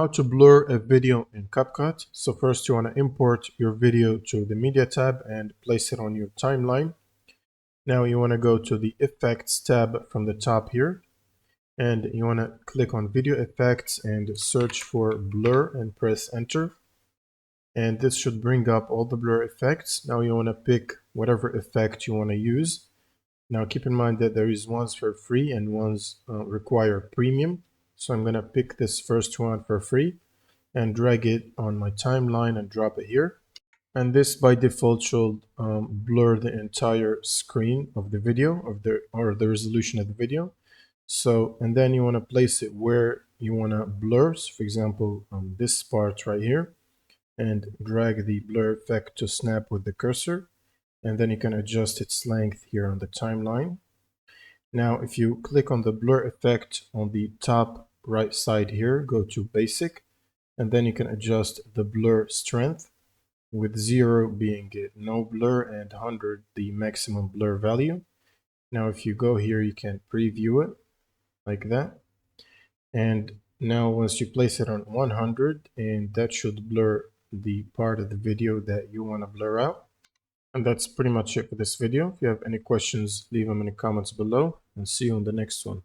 How to blur a video in CapCut. So first you want to import your video to the media tab and place it on your timeline. Now you want to go to the effects tab from the top here, and you want to click on video effects and search for blur and press enter. And this should bring up all the blur effects. Now you want to pick whatever effect you want to use. Now keep in mind that there is ones for free and ones require premium. So I'm going to pick this first one for free and drag it on my timeline and drop it here. And this by default should blur the entire screen of the video or the resolution of the video. So, and then you want to place it where you want to blur. So for example, this part right here, and drag the blur effect to snap with the cursor. And then you can adjust its length here on the timeline. Now, if you click on the blur effect on the top right side here, go to basic, and then you can adjust the blur strength, with 0 being no blur and 100 the maximum blur value. Now if you go here, you can preview it like that. And now once you place it on 100, and that should blur the part of the video that you want to blur out. And that's pretty much it for this video. If you have any questions, leave them in the comments below, and see you on the next one.